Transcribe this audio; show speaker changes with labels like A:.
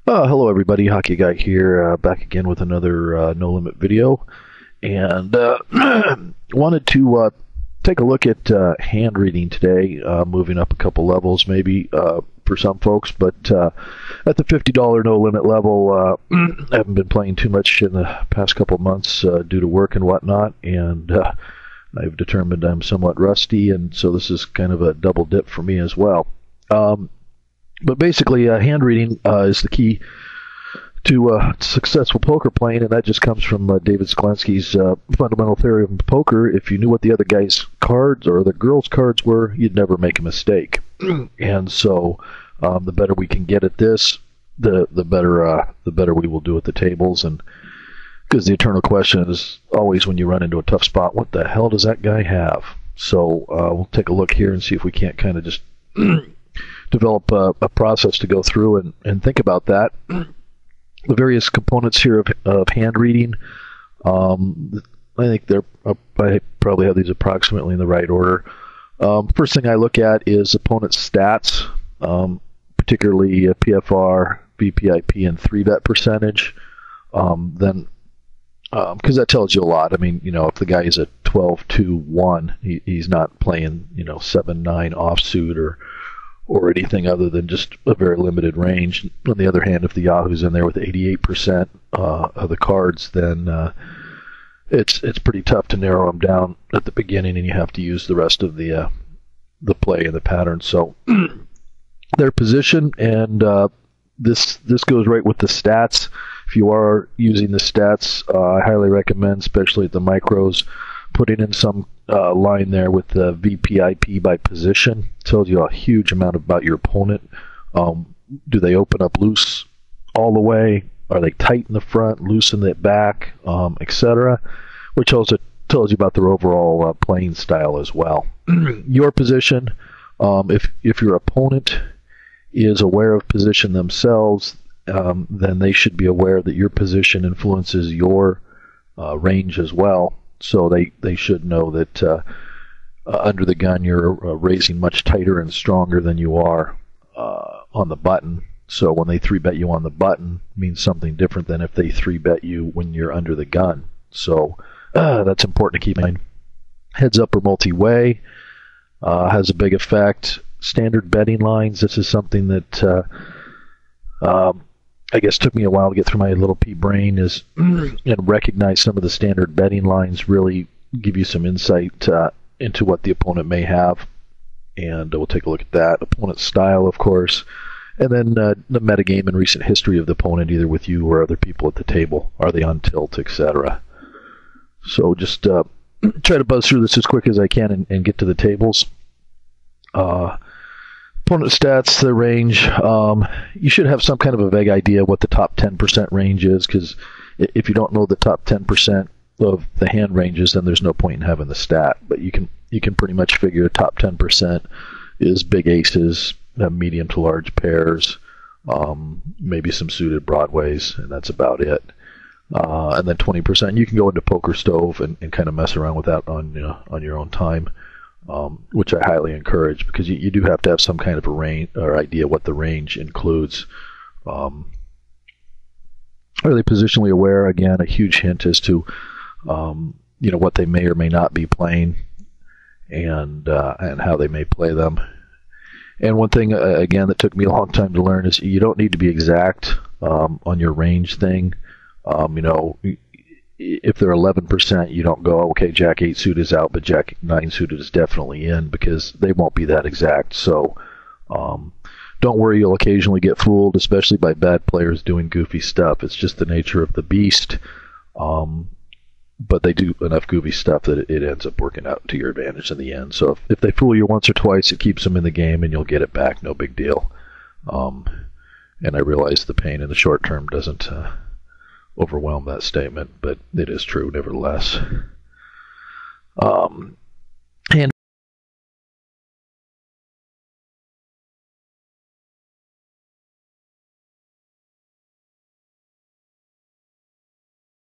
A: Hello everybody, Hockey Guy here, back again with another No Limit video, and wanted to take a look at hand reading today, moving up a couple levels maybe for some folks, but at the $50 No Limit level, I haven't been playing too much in the past couple months due to work and whatnot, and I've determined I'm somewhat rusty, and so this is kind of a double dip for me as well. But basically, hand reading is the key to successful poker playing, and that just comes from David Sklansky's fundamental theory of poker. If you knew what the other guy's cards or the girl's cards were, you'd never make a mistake. And so, the better we can get at this, the better we will do at the tables. And because the eternal question is always when you run into a tough spot, what the hell does that guy have? So we'll take a look here and see if we can't kind of just develop a process to go through and think about that. The various components here of hand reading, I think I probably have these approximately in the right order. First thing I look at is opponent stats, particularly PFR, VPIP, and 3-bet percentage. Then, because that tells you a lot. I mean, if the guy is a 12-2-1, he's not playing, 7-9 offsuit or anything other than just a very limited range. On the other hand, if the Yahoo's in there with 88% of the cards, then it's pretty tough to narrow them down at the beginning, and you have to use the rest of the play and the pattern. So their position, and this goes right with the stats. If you are using the stats, I highly recommend, especially at the micros, putting in some line there with the VPIP by position. It tells you a huge amount about your opponent. Do they open up loose all the way? Are they tight in the front, loose in the back, etc.? Which also tells you about their overall playing style as well. Your position, if your opponent is aware of position themselves, then they should be aware that your position influences your range as well. So they should know that under the gun you're raising much tighter and stronger than you are on the button. So when they 3-bet you on the button, it means something different than if they 3-bet you when you're under the gun. So that's important to keep in mind. Heads up or multi-way has a big effect. Standard betting lines, this is something that I guess took me a while to get through my little pea brain, is and recognize some of the standard betting lines really give you some insight into what the opponent may have, and we'll take a look at that. Opponent style, of course, and then the metagame and recent history of the opponent, either with you or other people at the table. Are they on tilt, etc.? So just try to buzz through this as quick as I can and get to the tables. Opponent stats, the range. You should have some kind of a vague idea what the top 10% range is, because if you don't know the top 10% of the hand ranges, then there's no point in having the stat. But you can pretty much figure top 10% is big aces, medium to large pairs, maybe some suited broadways, and that's about it. And then 20%, you can go into Poker Stove and kind of mess around with that on your own time. Which I highly encourage, because you do have to have some kind of a range or idea what the range includes. Are they positionally aware? Again, a huge hint as to what they may or may not be playing, and how they may play them. And one thing again that took me a long time to learn is you don't need to be exact on your range thing. If they're 11%, you don't go, okay, Jack 8 suited is out, but Jack 9 suited is definitely in, because they won't be that exact. So don't worry, you'll occasionally get fooled, especially by bad players doing goofy stuff. It's just the nature of the beast. But they do enough goofy stuff that it ends up working out to your advantage in the end. So if they fool you once or twice, it keeps them in the game and you'll get it back, no big deal. And I realize the pain in the short term doesn't overwhelm that statement, but it is true nevertheless.